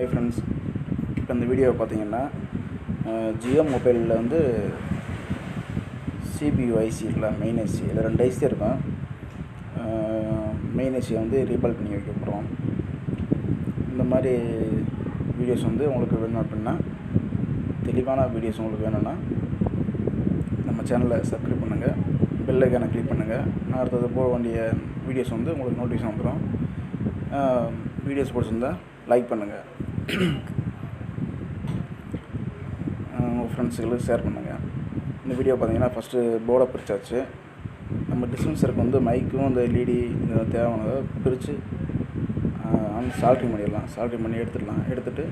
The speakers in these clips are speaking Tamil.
ஹை ஃப்ரெண்ட்ஸ், இப்போ இந்த வீடியோவை பார்த்தீங்கன்னா ஜியோ மொபைலில் வந்து CPU ஐசி இல்லை மெயின் ஐசி இதில் 2 ஐசி இருக்கும். மெயின் ஐசியை வந்து ரீபால் பண்ணி வைக்க போகிறோம். இந்த மாதிரி வீடியோஸ் வந்து உங்களுக்கு வேணும் அப்படின்னா, தெளிவான வீடியோஸ் உங்களுக்கு வேணும்னா நம்ம சேனலை சப்ஸ்கிரைப் பண்ணுங்கள், பெல் ஐக்கானை கிளிக் பண்ணுங்கள். நான் அடுத்தது போக வேண்டிய வீடியோஸ் வந்து உங்களுக்கு நோட்டிஃபிகேஷன் வந்துடும். வீடியோஸ் பிடிச்சிருந்தால் லைக் பண்ணுங்கள், உங்கள் ஃப்ரெண்ட்ஸுகளுக்கு ஷேர் பண்ணுங்கள். இந்த வீடியோ பார்த்தீங்கன்னா ஃபஸ்ட்டு போர்டை பிரித்தாச்சு. நம்ம டிஸ்பென்சருக்கு வந்து மைக்கும் இந்த எல்இடி தேவையானதை பிரித்து அந்த சால்ட்ரிங் பண்ணிடலாம். சால்ட்ரிங் பண்ணி எடுத்துகிட்டு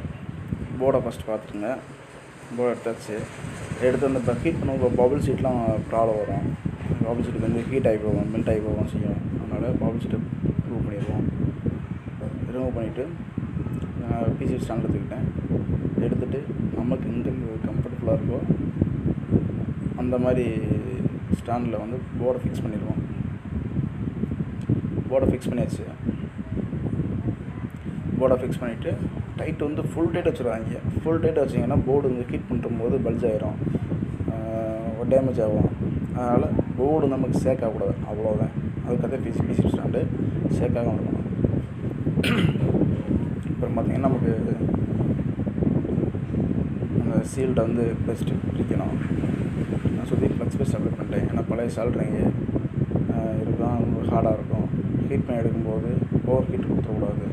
போர்டை ஃபஸ்ட்டு பார்த்துருங்க. போர்டை எடுத்தாச்சு. எடுத்து வந்து இப்போ ஹீட் பண்ணுவோம். பபுள் சீட்லாம் ப்ராப்ளம் வரும். பபுள் சீட்டுக்கு வந்து ஹீட் ஆகி போகும், மெல்ட் ஆகி போகும் செய்யும். அதனால் பபுள் சீட்டை ரிமூவ் பண்ணிடுவோம். ரிமூவ் பண்ணிவிட்டு பிசி ஸ்டாண்ட் எடுத்துகிட்டு நமக்கு எங்கே கம்ஃபர்டபுளாக இருக்கோ அந்த மாதிரி ஸ்டாண்டில் வந்து போர்டை ஃபிக்ஸ் பண்ணிடுவோம். போர்டை ஃபிக்ஸ் பண்ணியாச்சு. போர்டை ஃபிக்ஸ் பண்ணிவிட்டு டைட் வந்து ஃபுல் டைட் வச்சுருவாங்க. ஃபுல் டைட் வச்சிங்கன்னா போர்டு வந்து ஹீட் பண்ணும்போது பல்ஜ் ஆகிரும், டேமேஜ் ஆகும். அதனால் போர்டு நமக்கு ஷேக் ஆகக்கூடாது, அவ்வளோதான். அதுக்காக பிசி ஸ்டாண்டு ஷேக்காக இருக்கணும். அப்புறம் பார்த்திங்கன்னா நமக்கு அந்த சீல்டை வந்து பெஸ்ட்டு பிரிக்கணும். நான் சுற்றி ஃப்ளக்ஸ் பேஸ்ட் அப்ளை பண்ணிட்டேன். ஏன்னா பழைய சால்ட்ரிங்கு இருக்கும், ஹார்டாக இருக்கும். ஹீட் பண்ணி எடுக்கும்போது ஓவர் ஹீட் கொடுத்துடக்கூடாது.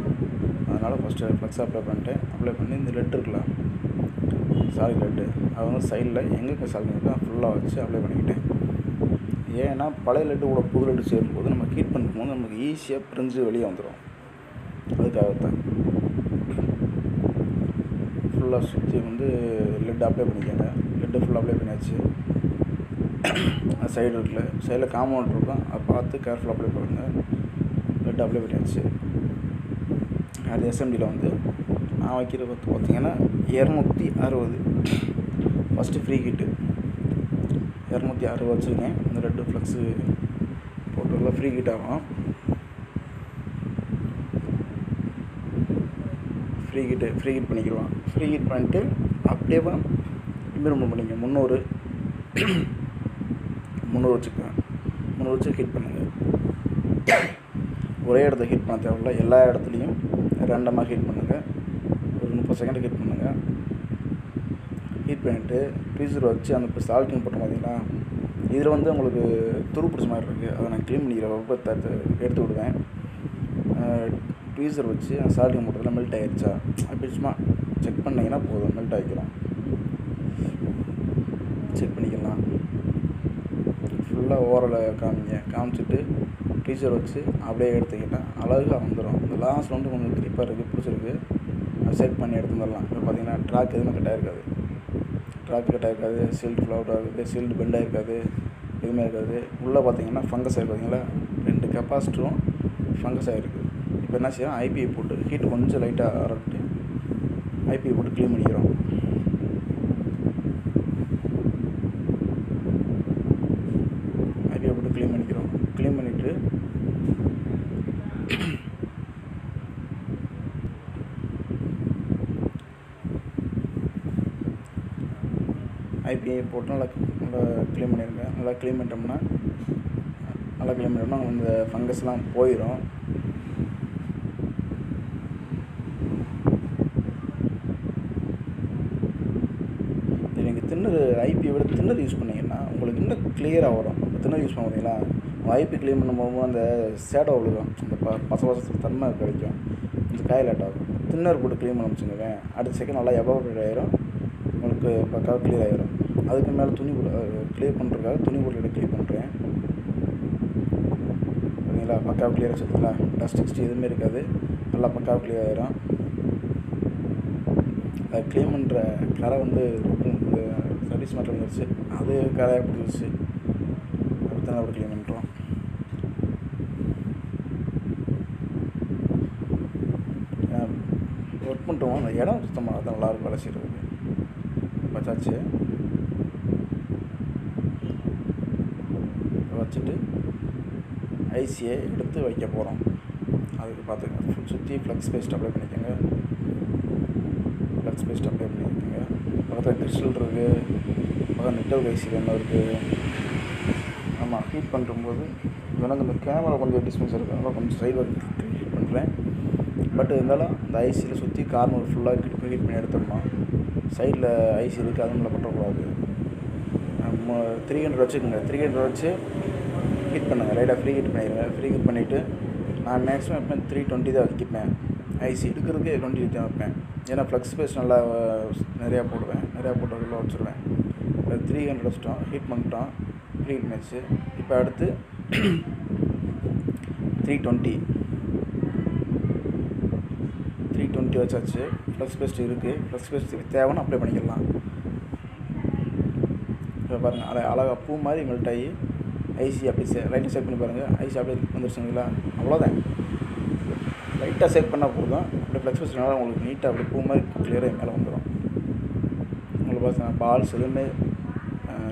அதனால் ஃபஸ்ட்டு ஃப்ளக்ஸ் அப்ளை பண்ணிட்டேன். அப்ளை பண்ணி இந்த லெட் இருக்குல்ல, சாலிட் லெட்டு, அது வந்து சைடில் எங்கே சால்ட்ரிங் இருக்கோ ஃபுல்லாக வச்சு அப்ளை பண்ணிக்கிட்டேன். ஏன்னா பழைய லெட்டு கூட புது லெட்டு சேரும்போது நம்ம ஹீட் பண்ணும்போது நமக்கு ஈஸியாக பிரிஞ்சு வெளியே வந்துடும். அதுக்காகத்தான் ஃபுல்லாக சுற்றி வந்து லெட் அப்ளை பண்ணிக்கோங்க. லெட்டு ஃபுல்லாக அப்ளை பண்ணியாச்சு. சைடு இருக்குல்ல, சைடில் காம்பவுண்ட் இருக்கும், அதை பார்த்து கேர்ஃபுல்லாக அப்ளை பண்ணுங்கள். லெட் அப்ளை பண்ணியாச்சு. அது எஸ்எம்டியில் வந்து நான் வைக்கிறது பார்த்திங்கன்னா 260 ஃபஸ்ட்டு ஃப்ரீ ஹீட்டு 260 வச்சுருக்கேன். இந்த ரெட்டு ஃப்ளக்ஸு போட்டுள்ள ஃப்ரீ ஹீட் ஆகும். ஃப்ரீ ஹீட் பண்ணிக்கிடுவான். ஃப்ரீ ஹீட் பண்ணிட்டு அப்படியே ரிமூவ் பண்ணிங்க. 300 வச்சுக்குவேன். 300 வச்சு ஹீட் பண்ணுங்கள். ஒரே இடத்த ஹீட் பண்ண தேவையில்ல, எல்லா இடத்துலையும் ரேண்டமாக ஹீட் பண்ணுங்கள். ஒரு 30 செகண்ட் ஹீட் பண்ணுங்கள். ஹீட் பண்ணிவிட்டு ட்வீசர் வச்சு அந்த இப்போ சால்ட்டிங் போட்டோம் பார்த்தீங்களா, இதில் வந்து உங்களுக்கு துரு பிடிச்ச மாதிரி இருக்குது. அதை நான் க்ளீன் பண்ணிக்கிற வெப்பத்தை எடுத்து விடுவேன். ட்வீசர் வச்சு அந்த சால்ட்டிங் போட்டதில் மெல்ட் ஆகிடுச்சா அப்படி சும்மா செக் பண்ணிங்கன்னா போதும், மெல்ட் ஆகிக்கிறோம். செக் பண்ணிக்கலாம். ஃபுல்லாக ஓரலை காமிச்சிட்டு ட்வீசர் வச்சு அப்படியே எடுத்துக்கிட்டேன். அழகாக வந்துடும். இந்த லாஸ்ட் வந்து கொஞ்சம் கிரிப்பாக இருக்குது, பிடிச்சிருக்கு. செட் பண்ணி எடுத்து வந்துடலாம். இப்போ பார்த்தீங்கன்னா ட்ராக் எதுவுமே கட்டாக இருக்காது. சீல்டு ஃப்ளவுட் ஆகுது, சீல்டு பெண்ட் ஆகிருக்காது, எதுவுமே இருக்காது. உள்ளே பார்த்தீங்கன்னா ஃபங்கஸ் ஆகிருக்கு. பார்த்தீங்களா, 2 கெப்பாசிட்டரும் ஃபங்கஸ் ஆகிருக்கு. இப்போ என்ன செய்யணும், ஐபிஐ போட்டு ஹீட் கொஞ்சம் லைட்டாக அரட்டு ஐபிஐ போட்டு க்ளீன் பண்ணிக்கிறோம். க்ளீன் பண்ணிவிட்டு ஐபிஐ போட்டு நல்லா க்ளீன் பண்ணிடுங்க. நல்லா க்ளீன் பண்ணிட்டோம்னா அந்த ஃபங்கஸ்லாம் போயிடும். நீங்கள் தின்னர் ஐபியை விட தின்னர் யூஸ் பண்ணிங்கன்னா உங்களுக்கு இன்னும் கிளியராக வரும். இப்போ தின்னர் யூஸ் பண்ண பார்த்தீங்களா, ஐபி க்ளீன் பண்ணும்போது அந்த ஷேடோ விழுகும், அந்த பச தன்மை கிடைக்கும், கொஞ்சம் காயலாட் ஆகும். தின்னர் போட்டு க்ளீன் பண்ண வச்சுக்கோங்க, அடுத்த செகண்ட் நல்லா எவாபரேட் ஆகிரும், உங்களுக்கு பக்காவாக க்ளியர் ஆகிரும். அதுக்கு மேலே துணி க்ளியர் பண்ணுறதுக்காக துணி போட்டு க்ளீன் பண்ணுறேன். ஓகேங்களா, பக்காவாக க்ளியர் வச்சுருக்கீங்களா, டஸ்ட் எதுவுமே இருக்காது, நல்லா பக்காவாக க்ளியர் ஆகிரும். அது க்ளீன் பண்ணுற கரை வந்து சர்வீஸ் மட்டும் வந்துருச்சு, அது கரையாக பிடிச்சிருச்சு. அப்படித்தான் அப்படி க்ளீன் பண்ணுறோம். ஒர்க் பண்ணுறோம், அந்த இடம் சுத்தமாக தான் நல்லாயிருக்கும் வேலை செய்கிறதுக்கு. வச்சாச்சு. வச்சுட்டு ஐசியை எடுத்து வைக்க போகிறோம். அதுக்கு பார்த்துக்கங்க, சுற்றி ஃப்ளக்ஸ் பேஸ்ட் அப்ளை பண்ணிக்கோங்க. ஃப்ளக்ஸ் பேஸ்ட் அப்ளை பண்ணியிருக்கீங்க. பக்கத்தில் கிறிஸ்டல் இருக்குது, பக்கத்தில் நெட்வொர்க் ஐசியில் என்ன இருக்குது. ஆமாம், ஹீட் பண்ணும்போது எனக்கு இந்த கேமரா கொஞ்சம் டிஸ்டன்ஸ் இருக்குது, அதனால் கொஞ்சம் சைடு ஹீட் பண்ணுறேன். பட் இருந்தாலும் இந்த ஐசியில் சுற்றி கார்னர் ஃபுல்லாக ஹீட் பண்ணி எடுத்துடணும். சைடில் ஐசி இருக்குது, அது மேலே பற்றக்கூடாது. 300 வச்சுக்கோங்க. 300 வச்சு ஹீட் பண்ணுங்கள். லைட்டாக ஃப்ரீ ஹீட் பண்ணிடுங்க. ஃப்ரீ ஹீட் பண்ணிவிட்டு நான் மேக்ஸிமம் எப்போ 320 தான் வைப்பேன். ஐசி எடுக்கிறதுக்கு 20 தான் வைப்பேன். ஏன்னா ஃப்ளக்ஸ் பேஸ் நல்லா நிறையா போடுவேன். நிறையா போட்டதில் வச்சுருவேன். 300 வச்சிட்டோம், ஹீட் பண்ணிட்டோம், ஃப்ரீ ஹீட் மேட்ச்சு. இப்போ அடுத்து 320 வச்சாச்சு. ஃப்ளக்ஸ் பேஸ்ட் இருக்குது. ஃப்ளக்ஸ் பேஸ்ட் தேவைன்னு அப்ளை பண்ணிக்கலாம். இப்போ பாருங்கள், அழகாக பூ மாதிரி மெல்ட் ஆகி ஐசி அப்படி லைட்டாக செக் பண்ணி பாருங்கள். ஐசி அப்படியே வந்துருச்சுங்களா? அவ்வளோதான். லைட்டாக செக் பண்ணால் போதும். அப்படியே ஃப்ளக்ஸ் பேஸ்ட்னால உங்களுக்கு நீட்டாக அப்படியே பூ மாதிரி கிளியராக மேலே வந்துடும். உங்களுக்கு பார்த்தீங்கன்னா பால்ஸ் எதுவுமே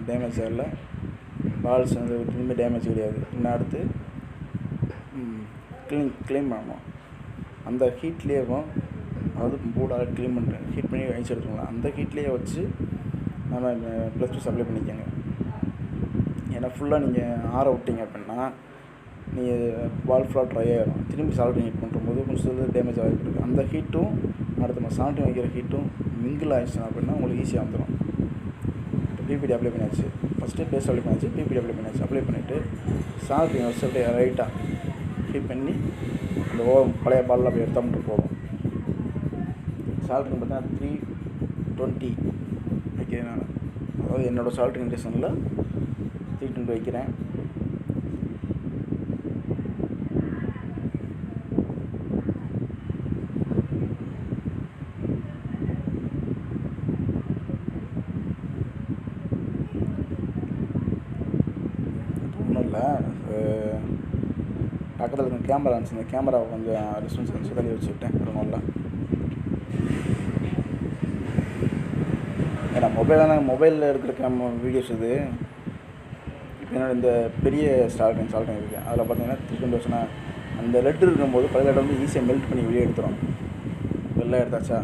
டேமேஜ் ஆகலை. பால்ஸ் வந்து எதுவுமே டேமேஜ் கிடையாது. இன்னும் அடுத்து க்ளீன் பண்ணணும். அந்த ஹீட்லேயும் அதாவது போர்டால் க்ளீன் பண்ணுறேன். ஹீட் பண்ணி ஐஸ் எடுத்துக்கலாம். அந்த ஹீட்லேயே வச்சு நம்ம ப்ளஸ் டூ அப்ளை பண்ணிக்கோங்க. ஏன்னா ஃபுல்லாக நீங்கள் ஆற விட்டிங்க அப்படின்னா நீங்கள் வால் ஃபுல்லாக ட்ரை ஆகிடும். திரும்பி சால்ட்ரிங் ஹீட் பண்ணும்போது கொஞ்சம் டேமேஜ் ஆகிட்டு இருக்குது. அந்த ஹீட்டும் அடுத்து நம்ம சால்ட்ரிங் வைக்கிற ஹீட்டும் மிங்கிள் ஆகிடுச்சுன்னா அப்படின்னா உங்களுக்கு ஈஸியாக வந்துடும். இப்போ பிபிடி அப்ளை பண்ணியாச்சு. ஃபஸ்ட்டு பேஸ்ட் அப்ளை பண்ணியாச்சு, பிபிடி அப்ளை பண்ணியாச்சு. அப்ளை பண்ணிவிட்டு சால்ட்ரிங் வச்சு அப்படியே ரைட்டாக ஹீட் பண்ணி அந்த பழைய பாலில் அப்படியே எடுத்தாமல் போகும். சால்ட்ரிங் பார்த்தீங்கன்னா 320 வைக்கிறேன் நான். அதாவது என்னோடய சால்ட்ரிங் ஸ்டேஷனில் 320 வைக்கிறேன். ஒன்றும் இல்லை, பக்கத்தில் இருக்க கேமரா இருந்துச்சு. இந்த கேமராவை கொஞ்சம் டிஸ்டன்ஸ் இருந்துச்சு, தள்ளி வச்சுக்கிட்டேன். ஒன்றும் இல்லை. ஏன்னா மொபைலில் இருக்கிற வீடியோஸ் இது. இப்போ என்னோட இந்த பெரிய சால்ட்ரிங் இருக்குது. அதில் பார்த்தீங்கன்னா 320 வச்சுன்னா அந்த லெட் இருக்கும்போது பழைய லெட் வந்து ஈஸியாக மெல்ட் பண்ணி வெளியே எடுத்துரும். வெளில எடுத்தாச்சா,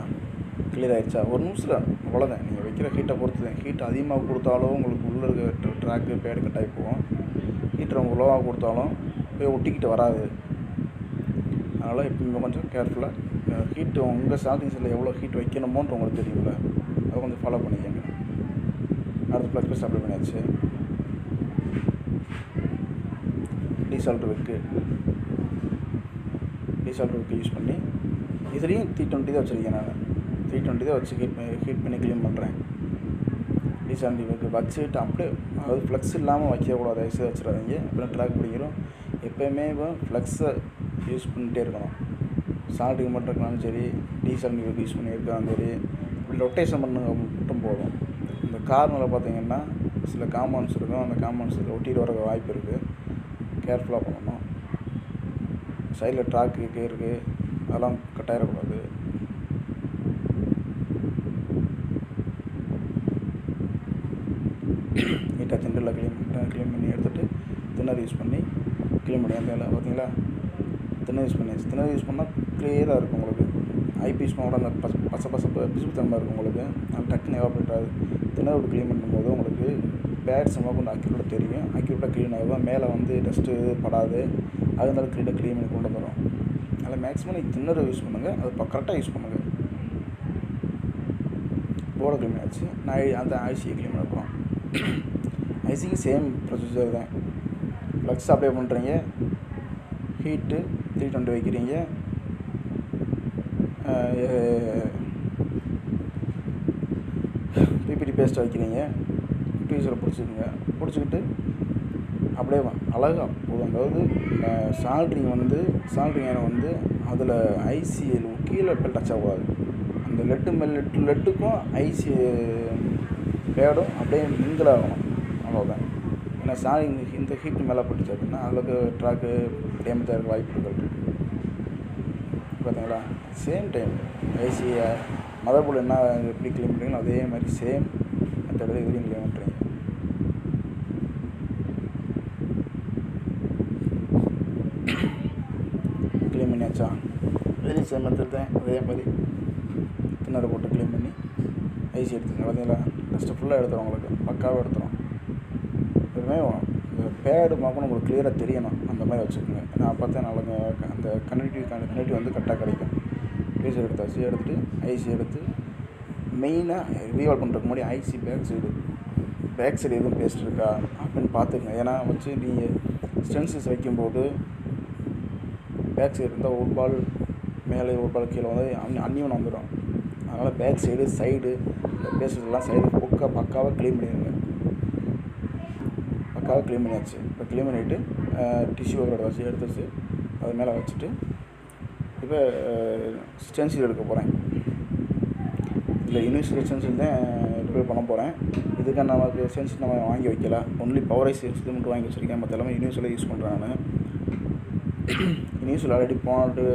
கிளியர் ஆகிடுச்சா, ஒரு நிமிஷத்தில் அவ்வளோதான். நீங்கள் வைக்கிற ஹீட்டை பொறுத்து தான். ஹீட் அதிகமாக கொடுத்தாலும் உங்களுக்கு உள்ளே இருக்க ட்ராக்கு பேடு கட் ஆகி போகும். ஹீட்டர் உங்களுக்கு லோவாக கொடுத்தாலும் போய் ஒட்டிக்கிட்டு வராது. அதனால் இப்போ கொஞ்சம் கேர்ஃபுல்லாக ஹீட்டு உங்கள் சால்ட்ரிங் செல்லில் எவ்வளோ ஹீட் வைக்கணுமோன்ட்டு உங்களுக்கு தெரியும்ல, அதை கொஞ்சம் ஃபாலோ பண்ணிக்கோங்க. அடுத்து ப்ளஸ் பேஸ்ட் அப்ளை பண்ணியாச்சு. டீசால்ட்ரு விக்கு யூஸ் பண்ணி இதுலேயும் 320 தான் வச்சுருக்கேன். நான் 320 தான் வச்சு ஹீட் பண்ணி க்ளீன் பண்ணுறேன். டீசால்ட்ரு விக்கு வச்சுட்டு அப்படியே, அதாவது ஃப்ளக்ஸ் இல்லாமல் வைக்கக்கூடாது. ஐஸை வச்சிடாதீங்க, அப்புறம் ட்ராக் பிடிக்கிறோம். எப்போயுமே ஃப்ளக்ஸை யூஸ் பண்ணிகிட்டே இருக்கணும். சால்ட்ரிங் பண்ணுறதுனாலும் சரி, டீசால்ட்ரு விக்கு யூஸ் பண்ணி இருக்காலும் சரி, இப்படி ரொட்டேஷன் பண்ண மட்டும் போதும். இந்த கார்னரில் பார்த்தீங்கன்னா சில காம்பவுண்ட்ஸ் இருக்கும். அந்த காம்பவுண்ட்ஸில் ஒட்டிட்டு வர வாய்ப்பு இருக்குது. கேர்ஃபுல்லாக பண்ணணும். சைடில் ட்ராக்கு இருக்குது, அதெல்லாம் கட்டாயிடக்கூடாது. நீட்டாக ஜென்ரலாக க்ளீன் பண்ணி எடுத்துகிட்டு தின்னர் யூஸ் பண்ணி க்ளீன் பண்ணி அந்த பார்த்தீங்களா, தின்னர் யூஸ் பண்ணியாச்சு. தின்னர் யூஸ் பண்ணால் க்ளியராக இருக்கும் உங்களுக்கு. ஐபி யூஸ் பண்ண அந்த பிசுத்தன்மை இருக்கும் உங்களுக்கு. அது டக்குன்னு எவாப்ரேட் ஆகுது. தின்னர் விட்டு க்ளீன் பண்ணும்போது உங்களுக்கு பேட்ஸ் எல்லாம் கொஞ்சம் அக்யூரேட்டாக தெரியும். அக்யூரேட்டாக க்ளீன் ஆகும். மேலே வந்து டஸ்ட்டு படாது. அதனால க்ளீனாக க்ளீன் பண்ணி கொண்டு வந்துடும். அதில் மேக்ஸிமம் நீங்கள் தின்னர் யூஸ் பண்ணுங்கள். அது கரெக்டாக யூஸ் பண்ணுங்கள். போர்டை க்ளீன் ஆச்சு. நான் அந்த ஐசியை க்ளீன் பண்ண போகிறோம். ஐசிக்கு சேம் ப்ரொசீஜர் தான். ஃப்ளக்ஸ் அப்ளை பண்ணுறீங்க, ஹீட்டு 320 வைக்கிறீங்க, பிபிடி பேஸ்ட்டை வைக்கிறீங்க, டிவிஸில் பிடிச்சிக்கிட்டு அப்படியே அழகாக போதும். அதாவது சால்ட்ரிங்கை வந்து அதில் ஐசி கீழே டச் ஆகக்கூடாது. அந்த லெட்டுக்கும் ஐசி பேடும் அப்படியே மிங்கிள் ஆகணும். அவ்வளோதான். ஏன்னா சால்ட்ரிங் இந்த ஹீட்டு மேலே பட்டுச்சு அப்படின்னா அதில் ட்ராக்கு டேமேஜ் ஆகிற வாய்ப்புகள் இருக்குது. பார்த்தீங்களா, சேம் டைம் ஐசி மதர்போர்டு என்ன எப்படி க்ளீன் பண்ணுறீங்களோ அதே மாதிரி சேம் மெத்தடில் இதுலேயும் க்ளீன் பண்ணுறீங்க. க்ளீன் பண்ணியாச்சா, இதுலேயும் சேம் மெத்தட் தான். அதே மாதிரி தின்னரை போட்டு க்ளீன் பண்ணி ஐசி எடுத்துங்க. பார்த்தீங்களா, டஸ்ட்டு ஃபுல்லாக எடுத்துரும், உங்களுக்கு பக்காவாக எடுத்துரும். எப்பவுமே இந்த பேடு பார்க்கணும் உங்களுக்கு கிளியராக தெரியணும், அந்த மாதிரி வச்சுக்கோங்க. நான் பார்த்தா நாளைக்கு அந்த கனெக்டிவ் வந்து கரெக்டாக கிடைக்கும். ஐசி எடுத்தாச்சு. எடுத்துகிட்டு ஐசி எடுத்து மெயினாக ரீவால்வ் பண்ணுறதுக்கு முன்னாடி ஐசி பேக் சைடு எதுவும் பேஸ்ட் இருக்கா அப்படின்னு பார்த்துக்கங்க. ஏன்னா வச்சு நீங்கள் ஸ்டென்சில்ஸ் வைக்கும்போது பேக் சைடு இருந்தால் ஒரு பால் மேலே ஒரு பால் கீழே வந்து அன்னியவன் வந்துடும். அதனால் பேக் சைடு இந்த பேஸ்டெல்லாம் சைடு பக்காவாக க்ளீன் பண்ணிடுங்க. பக்காவாக க்ளீன் பண்ணியாச்சு. இப்போ க்ளீன் பண்ணிவிட்டு டிஷ்யூ பேப்பரோட வச்சு எடுத்துச்சு அது மேலே வச்சுட்டு இப்போ ஸ்டென்சில் எடுக்க போகிறேன். இதில் யூனிவர்சல் ஸ்டென்சில் தான் ரிப்பேர் பண்ண போகிறேன். இதுக்காக நமக்கு ஸ்டென்சில் நம்ம வாங்கி வைக்கல, ஒன்லி பவர் ஐசி இது மட்டும் வாங்கி வச்சுருக்கேன். மற்ற எல்லாமே யூனிவர்சலாக யூஸ் பண்ணுறேன் நான். யூனிவர்சல் ஆல்ரெடி போனட்டு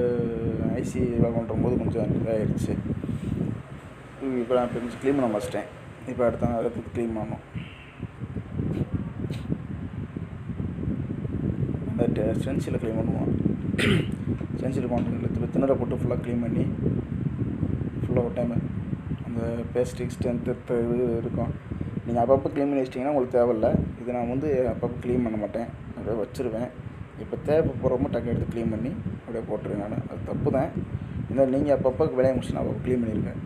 ஐசி பண்ணுற போது கொஞ்சம் இதாகிடுச்சு. இப்போ நான் கொஞ்சம் க்ளீன் பண்ண வச்சிட்டேன். இப்போ அடுத்த அதை க்ளீன் பண்ணணும். அந்த ஸ்டென்சில் க்ளீன் பண்ணுவோம். ஸ்டென்சில் பண்ணுறது திணற போட்டு ஃபுல்லாக க்ளீன் பண்ணி ஃபுல்லாக ஒரு டைம் அந்த பேஸ்டிக் ஸ்ட்ரென்த்து இது இருக்கும். நீங்கள் அப்பப்போ க்ளீன் பண்ணி வச்சிட்டிங்கன்னா உங்களுக்கு தேவையில்லை. இது நான் வந்து அப்பப்போ க்ளீன் பண்ண மாட்டேன், அப்படியே வச்சுருவேன். இப்போ தேவைப்படுறப்போ டக்கு எடுத்து க்ளீன் பண்ணி அப்படியே போட்டுருவேன் நான். அது தப்பு தான். இந்த நீங்கள் அப்பப்போ வேலையை முடிச்சுன்னா அப்பப்போ க்ளீன் பண்ணியிருக்கேன்.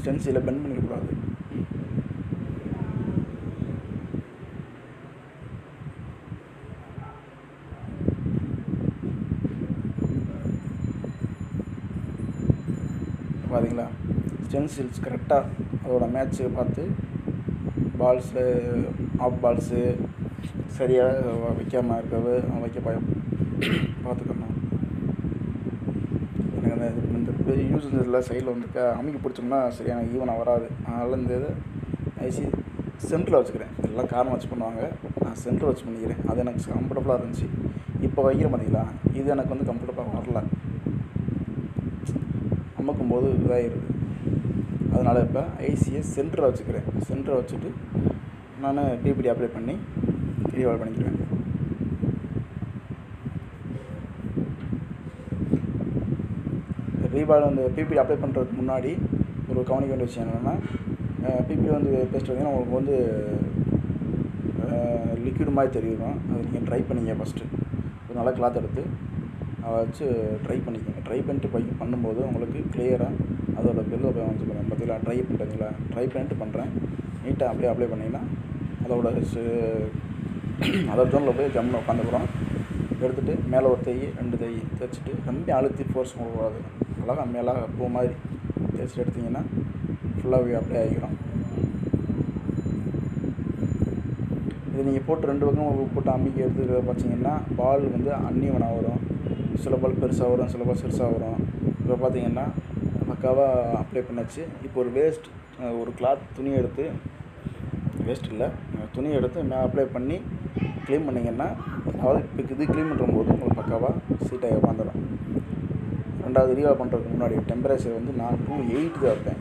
ஸ்டென்சில் பெண்ட் பண்ணிக்கக்கூடாது. பார்த்தீங்களா, ஸ்டென்சில்ஸ் கரெக்டாக அதோட மேட்ச்சு பார்த்து பால்ஸு ஆஃப் பால்ஸு சரியாக வைக்காமல் இருக்கிறது வைக்க பார்த்துக்கணும். எனக்கு அந்த யூஸில் சைடில் வந்து அமைக்க பிடிச்சோம்னா சரியான ஈவனாக வராது. அதனால் இந்த இது ஐசி சென்டரில் வச்சுக்கிறேன். எல்லாம் காரணம் வச்சு பண்ணுவாங்க, நான் சென்டரில் வச்சு பண்ணிக்கிறேன். அது எனக்கு கம்ஃபர்டபுளாக இருந்துச்சு. இப்போ வைக்கிற பார்த்தீங்களா, இது எனக்கு வந்து கம்ஃபர்டபுளாக வரல, அமுக்கும்போது இதாகிடுது. அதனால் இப்போ ஐசியை சென்டரில் வச்சுக்கிறேன். சென்டரை வச்சுட்டு நான் பிபிடி அப்ளை பண்ணி ரீவால்வ் பண்ணிக்கிறேன். ரீவால்வ் வந்து பிபிடி அப்ளை பண்ணுறதுக்கு முன்னாடி ஒரு கவனிக்க வேண்டிய விஷயம் என்னென்னா, பிபிடி வந்து பேஸ்ட் வந்தீங்கன்னா உங்களுக்கு வந்து லிக்விட் மாதிரி தெரியும். அது நீங்கள் ட்ரை பண்ணிங்க ஃபஸ்ட்டு. ஒரு நல்ல கிளாத் எடுத்து அதை வச்சு ட்ரை பண்ணிக்கோங்க. ட்ரை பண்ணிட்டு பண்ணும்போது உங்களுக்கு கிளியராக அதோட பில்லை போய் வந்துக்கிறேன். பார்த்தீங்களா, ட்ரை பண்ணுறீங்களா, ட்ரை பண்ணிட்டு பண்ணுறேன். நீட்டாக அப்படியே அப்ளை பண்ணிங்கன்னா அதோட ஜோனில் போய் ஜம்மில் உட்காந்துக்கிறோம். எடுத்துகிட்டு மேலே ஒரு தை 2 தை தைச்சிட்டு ரொம்ப அழுத்தி ஃபோர்ஸ் கொடுக்கூடாது. அழகாக மேலே பூ மாதிரி தேய்ச்சிட்டு எடுத்திங்கன்னா ஃபுல்லாக அப்படியே ஆகிக்கிறோம். இது நீங்கள் போட்டு 2 பக்கம் போட்டு அம்மிக்கி எடுத்து பார்த்தீங்கன்னா பால் வந்து அன்னியவனாக வரும். சில பால் பெருசாக வரும், சில பால் சிறுசாக வரும். இப்போ பார்த்தீங்கன்னா பக்காவாக அப்ளை பண்ணியாச்சு. இப்போ ஒரு கிளாத் துணி எடுத்து துணி எடுத்து அப்ளை பண்ணி க்ளீன் பண்ணிங்கன்னா, அதாவது இப்போ இது க்ளீன் பண்ணும்போது உங்களுக்கு பக்காவாக சீட்டாக உட்காந்துடும். ரெண்டாவது ரீவால்வ் பண்ணுறதுக்கு முன்னாடி டெம்பரேச்சர் வந்து நான் 280 தான் வைப்பேன்.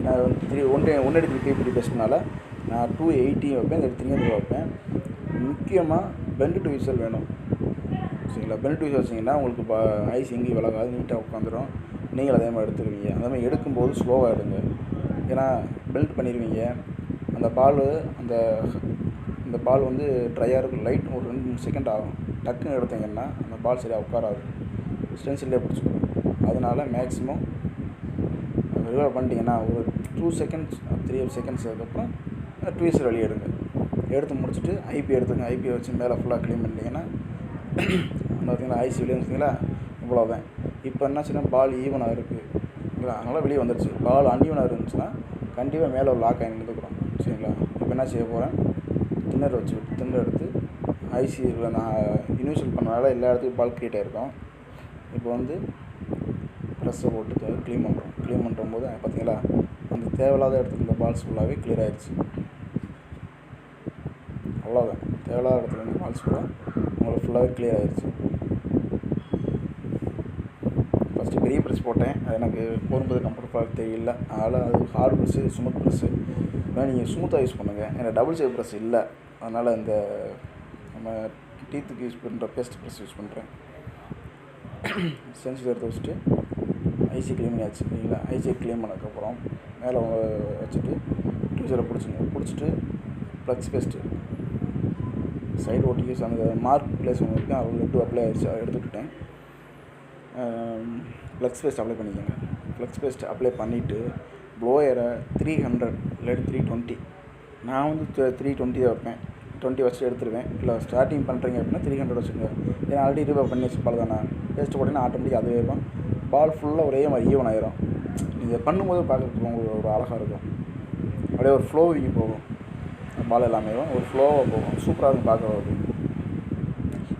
நான் வந்து 183 பிபிடி பேஸ்ட்னால நான் 280 வைப்பேன், இந்த 300 வைப்பேன். முக்கியமாக பெண்ட் டு விசல் வேணும். சரிங்களா, பெண்ட் டு விசல் வச்சிங்கன்னா உங்களுக்கு ஐஸ் எங்கேயும் விலகாது, நீட்டாக உட்காந்துரும். நீங்கள் அதே மாதிரி எடுத்துருவீங்க. அதே மாதிரி எடுக்கும்போது ஸ்லோவாக எடுங்க. ஏன்னா பெல்ட் பண்ணிடுவீங்க. அந்த பால் வந்து ட்ரையாக இருக்கும். லைட் ஒரு 2-3 செகண்ட் ஆகும். டக்குன்னு எடுத்தீங்கன்னா அந்த பால் சரியாக உட்காராது, ஸ்டென்சிலே பிடிச்சிக்கும். அதனால் மேக்ஸிமம் ரிவால்வ் பண்ணிட்டீங்கன்னா ஒரு 2 செகண்ட்ஸ் 3 செகண்ட்ஸ் அதுக்கப்புறம் ட்வீஸர் வெளியே எடுங்க. எடுத்து முடிச்சுட்டு ஐபி எடுத்துங்க. ஐபியை வச்சு மேலே ஃபுல்லாக க்ளீன் பண்ணிட்டீங்கன்னா பார்த்தீங்கன்னா ஐசி வெளியே வந்துச்சிங்களா, இவ்வளோதான். இப்போ என்னாச்சுன்னா பால் ஈவனாக இருக்குது, அதனால் வெளியே வந்துடுச்சு. பால் அன்ஈவனாக இருந்துச்சுன்னா கண்டிப்பாக மேலே ஒரு லாக் ஆகி நின்றுக்கிறோம். சரிங்களா, இப்போ என்ன செய்ய போகிறேன், தின்னர் எடுத்து ஐசி நான் யூனிவர்சல் பண்ணனால எல்லா இடத்துக்கும் பால் க்ரியேட் ஆகிருக்கும். இப்போ வந்து ப்ரெஸ்ஸை போட்டு க்ளீன் பண்ணும்போது பார்த்தீங்களா, அந்த தேவையில்லாத இடத்துல இந்த பால்ஸ் ஃபுல்லாகவே க்ளியர் ஆகிடுச்சு. அவ்வளோதான், தேவையில்லாத இடத்துல இந்த பால்ஸ் ஃபுல்லாக உங்களுக்கு ஃபுல்லாகவே க்ளியர் ஆகிடுச்சு. ஃபஸ்ட்டு பெரிய ப்ரெஸ் போட்டேன், அது எனக்கு போகும்போது கம்ஃபர்டபுளாக தெரியல. அதனால் அது ஹார்ட் ப்ரெஸ்ஸு, ஸ்மூத் ப்ரெஸ்ஸு நீங்கள் ஸ்மூத்தாக யூஸ் பண்ணுங்கள். ஏன்னா டபுள் சைடு ப்ரெஸ் இல்லை, அதனால் இந்த நம்ம டீத்துக்கு யூஸ் பண்ணுற பேஸ்ட் ப்ரெஸ் யூஸ் பண்ணுறேன். ஸ்டென்சில் எடுத்து வச்சுட்டு ஐசி க்ளீன் பண்ணியாச்சு இல்லைங்களா. ஐசியை க்ளீன் பண்ணதுக்கப்புறம் மேலே வச்சுட்டு ட்விசரை பிடிச்சிட்டு ப்ளக்ஸ் பேஸ்ட்டு சைடு ஓட்டிக்கு அந்த மார்க் பிளேஸ் ஒன்று இருக்குது, அது லெட்டு அப்ளை ஆகிடுச்சு, அதை எடுத்துக்கிட்டேன். ப்ளக்ஸ் பேஸ்ட் அப்ளை பண்ணிக்கோங்க. ப்ளக்ஸ் பேஸ்ட் அப்ளை பண்ணிவிட்டு ப்ளோயரை 300 இல்லாட்டி 320, நான் வந்து 320 வைப்பேன். 20 வச்சுட்டு எடுத்துருவேன். இல்லை ஸ்டார்டிங் பண்ணுறீங்க அப்படின்னா 300 வச்சுக்கோங்க. ஏன்னா ஆல்ரெடி ரீவா பண்ணி வச்சு பால் தானே, பேஸ்ட்டு போட்டிங்கன்னா ஆட்டோமேட்டிக் அதுவே தான் பால் ஃபுல்லாக ஒரே மாதிரி ஈவன் ஆயிரும். நீங்கள் பண்ணும்போது பார்க்குறதுக்கு உங்களுக்கு ஒரு அழகாக இருக்கும். அப்படியே ஒரு ஃப்ளோவிங்க போகும் பால் எல்லாமே, ஒரு ஃப்ளோவாக போகும், சூப்பராக இருக்கும் பார்க்குறது.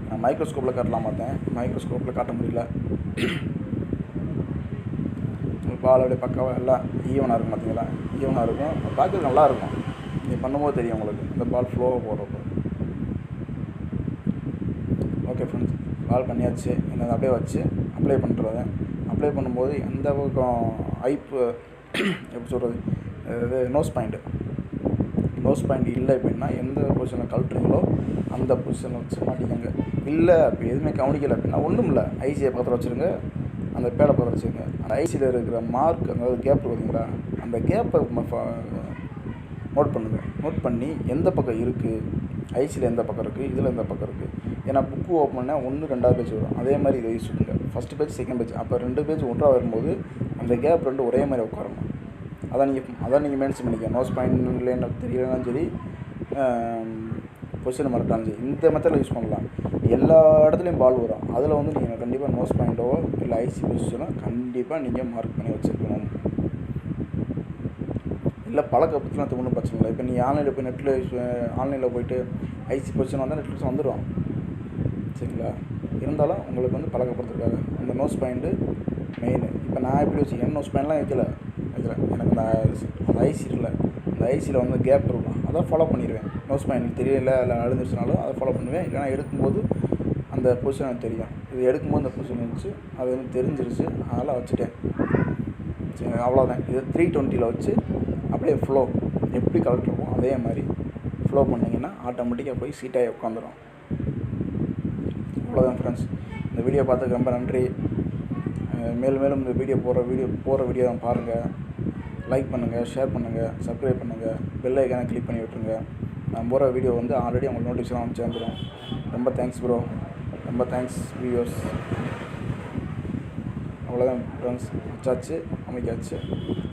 நான் மைக்ரோஸ்கோப்பில் காட்டலாம் பார்த்தேன், மைக்ரோஸ்கோப்பில் காட்ட முடியல. பால் அப்படியே பக்காவாக எல்லாம் ஈவனாக இருக்கும், பார்த்தீங்களா, ஈவனாக இருக்கும், பார்க்குறது நல்லாயிருக்கும். நீங்கள் பண்ணும்போது தெரியும் உங்களுக்கு இந்த பால் ஃப்ளோவாக போடுறப்போ. ஓகே ஃப்ரெண்ட்ஸ், பால் பண்ணியாச்சு. என்னது அப்படியே வச்சு அப்ளை பண்ணுறது. அப்ளை பண்ணும்போது எந்த பக்கம் ஐப்பு எப்படி சொல்கிறது, இது நோஸ் பாயிண்ட் இல்லை அப்படின்னா எந்த பொசிஷனில் கழட்டுறீங்களோ அந்த பொசிஷனில் வச்சு மாட்டிக்கோங்க. இல்லை அப்போ எதுவுமே கவனிக்கலை அப்படின்னா ஒன்றும் இல்லை, ஐசியை பக்கத்தில் வச்சுருங்க, அந்த பேடை பக்கத்தில் வச்சுருங்க. அந்த ஐசியில் இருக்கிற மார்க், அதாவது கேப் பார்த்தீங்களா, அந்த கேப்பை நோட் பண்ணி எந்த பக்கம் இருக்குது, ஐசியில் எந்த பக்கம் இருக்குது, இதில் எந்த பக்கம் இருக்குது. ஏன்னா புக்கு ஓப்பன் பண்ணால் 1 2வது பேஜ் வரும், அதே மாதிரி இதை யூஸ் பண்ணுங்க. ஃபஸ்ட்டு பேஜ் செகண்ட் பேஜ், அப்போ 2 பேஜ் ஒன்றாக வரும்போது அந்த கேப் 2 ஒரே மாதிரி உட்காரணும். அதான் நீங்கள் மென்ஷன் பண்ணிக்க. நோஸ் பாயிண்ட் இல்லைன்னு தெரியலனாலும் சரி, பொசிஷன் மறட்டாலும் சரி, இந்த மெத்தடில் யூஸ் பண்ணலாம். எல்லா இடத்துலையும் பால் வரும், அதில் வந்து நீங்கள் கண்டிப்பாக நோஸ் பாயிண்ட்டோ இல்லை ஐசி பொசிஷனோ கண்டிப்பாக நீங்கள் மார்க் பண்ணி வச்சுருக்கணும். இல்லை பழக்கப்படுத்தினா அது ஒன்றும் பிரச்சனை இல்லை. இப்போ நீங்கள் ஆன்லைனில் போய் ஆன்லைனில் போய்ட்டு ஐசி பொசிஷன் வந்தால் நெட்ஃப்ளிக்ஸ் வந்துடும், சரிங்களா. இருந்தாலும் உங்களுக்கு வந்து பழக்கப்படுத்துறதுக்காக அந்த நோஸ் பாயிண்ட்டு மெயின். இப்போ நான் எப்படி வச்சுக்கேன், நோஸ் பாயிண்ட்லாம் வைக்கல, எனக்கு அந்த ஐசி இல்லை, அந்த ஐசியில் வந்து கேப் இருக்கும், அதை ஃபாலோ பண்ணிடுவேன். நோஸ் பாயிண்ட் தெரியல இல்லை அழுந்துச்சுனாலும் அதை ஃபாலோ பண்ணுவேன். இல்லைனா எடுக்கும்போது அந்த பொசிஷன் எனக்கு தெரியும், இது எடுக்கும்போது அந்த பொசிஷன் இருந்துச்சு, அது வந்து தெரிஞ்சிருச்சு, அதெல்லாம் வச்சுட்டேன். சரி, அவ்வளோதான். இது 320 வச்சு அப்படியே ஃப்ளோ எப்படி கலெக்டருமோ அதே மாதிரி ஃப்ளோ பண்ணிங்கன்னா ஆட்டோமேட்டிக்காக போய் சீட்டாகி உட்காந்துரும். அவ்வளோதான் ஃப்ரெண்ட்ஸ். இந்த வீடியோ பார்த்துக்கு ரொம்ப நன்றி. மேலும் இந்த போகிற வீடியோ தான் பாருங்கள். லைக் பண்ணுங்கள், ஷேர் பண்ணுங்கள், சப்ஸ்கிரைப் பண்ணுங்கள், பெல் ஐக்கானை கிளிக் பண்ணி விட்டுருங்க. நான் போகிற வீடியோ வந்து ஆல்ரெடி உங்களுக்கு நோட்டிஃபிகேஷன் சேர்ந்துடும். ரொம்ப தேங்க்ஸ் ப்ரோ, ரொம்ப தேங்க்ஸ் வியூவர்ஸ். அவ்வளோதான் ஃப்ரெண்ட்ஸ், வச்சாச்சு, அமைக்காச்சு.